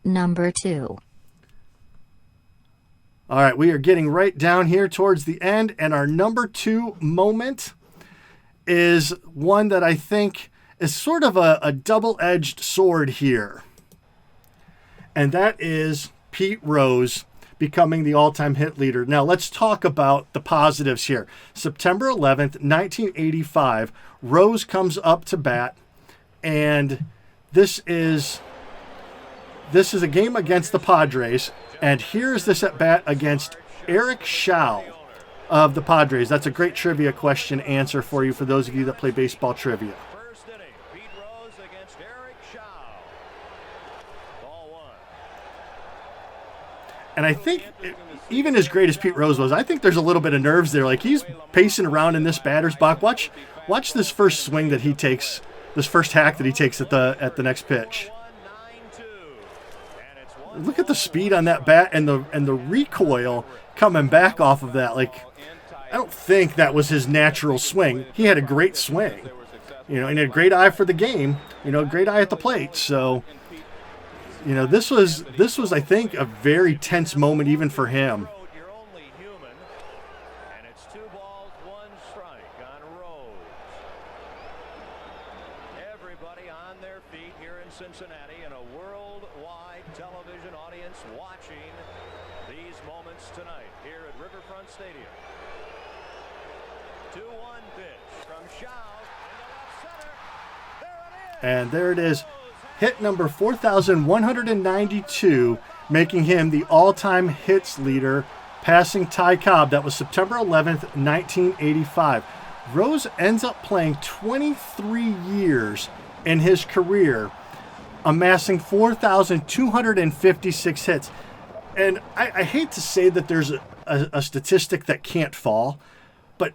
Number 2. All right, we are getting right down here towards the end, and our number 2 moment is one that I think is sort of a double-edged sword here. And that is Pete Rose becoming the all-time hit leader. Now, let's talk about the positives here. September 11th, 1985, Rose comes up to bat, and this is a game against the Padres, and here's this at bat against Eric Schau of the Padres. That's a great trivia question answer for you, for those of you that play baseball trivia. First inning, Pete Rose against Eric Schau. Ball 1. And I think, even as great as Pete Rose was, I think there's a little bit of nerves there. Like, he's pacing around in this batter's box. Watch this first swing that he takes, this first hack that he takes at the next pitch. Look at the speed on that bat and the recoil coming back off of that. Like, I don't think that was his natural swing. He had a great swing, and he had a great eye for the game, great eye at the plate. So, this was I think a very tense moment even for him. You're only human. And it's 2 balls, 1 strike on Rose. Everybody on their feet here in Cincinnati, and a worldwide television audience watching these moments tonight here at Riverfront Stadium. 2-1 pitch from Schau into left center. And there it is. Hit number 4,192, making him the all-time hits leader, passing Ty Cobb. That was September 11th, 1985. Rose ends up playing 23 years in his career, amassing 4,256 hits. And I hate to say that there's a statistic that can't fall, but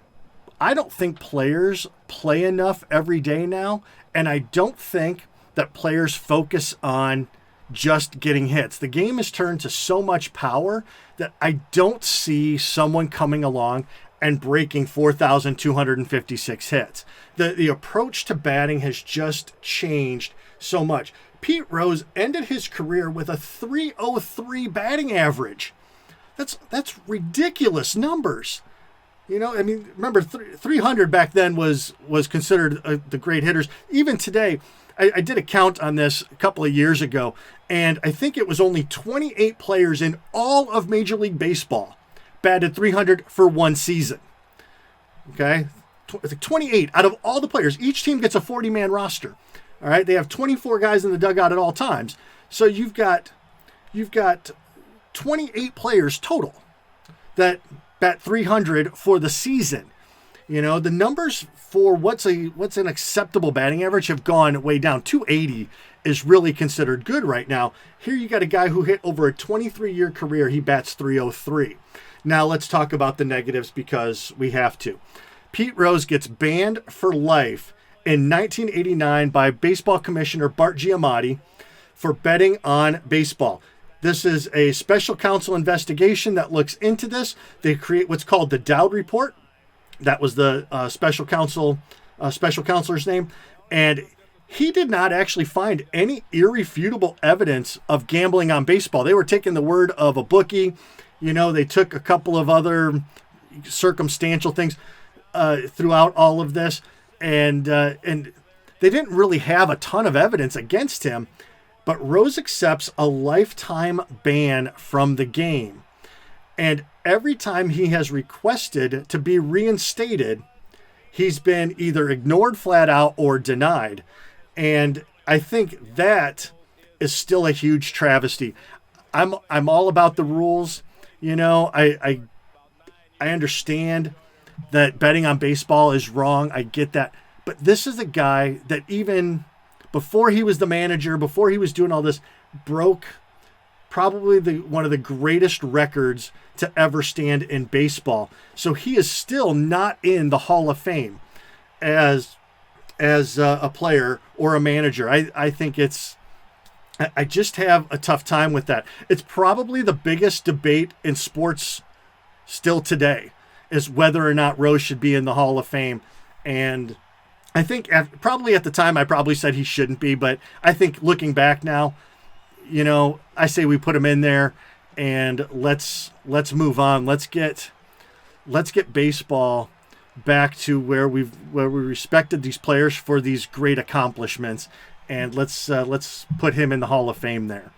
I don't think players play enough every day now, and I don't think that players focus on just getting hits. The game has turned to so much power that I don't see someone coming along and breaking 4,256 hits. The approach to batting has just changed so much. Pete Rose ended his career with a .303 batting average. That's ridiculous numbers. Remember 300 back then was considered the great hitters. Even today, I did a count on this a couple of years ago, and I think it was only 28 players in all of Major League Baseball batted 300 for one season. Okay? 28 out of all the players. Each team gets a 40-man roster. All right? They have 24 guys in the dugout at all times. So you've got 28 players total that bat 300 for the season. The numbers for what's an acceptable batting average have gone way down. 280 is really considered good right now. Here you got a guy who hit over a 23-year career. He bats 303. Now let's talk about the negatives, because we have to. Pete Rose gets banned for life in 1989 by baseball commissioner Bart Giamatti for betting on baseball. This is a special counsel investigation that looks into this. They create what's called the Dowd Report. That was the special counselor's name. And he did not actually find any irrefutable evidence of gambling on baseball. They were taking the word of a bookie. They took a couple of other circumstantial things throughout all of this. And they didn't really have a ton of evidence against him. But Rose accepts a lifetime ban from the game. And every time he has requested to be reinstated, he's been either ignored flat out or denied. And I think that is still a huge travesty. I'm all about the rules. I understand that betting on baseball is wrong. I get that. But this is a guy that even before he was the manager, before he was doing all this, broke probably one of the greatest records to ever stand in baseball. So he is still not in the Hall of Fame as a player or a manager. I think I just have a tough time with that. It's probably the biggest debate in sports still today, is whether or not Rose should be in the Hall of Fame. And I think probably at the time I probably said he shouldn't be, but I think looking back now, I say we put him in there, and let's move on. Let's get baseball back to where we respected these players for these great accomplishments, and let's put him in the Hall of Fame there.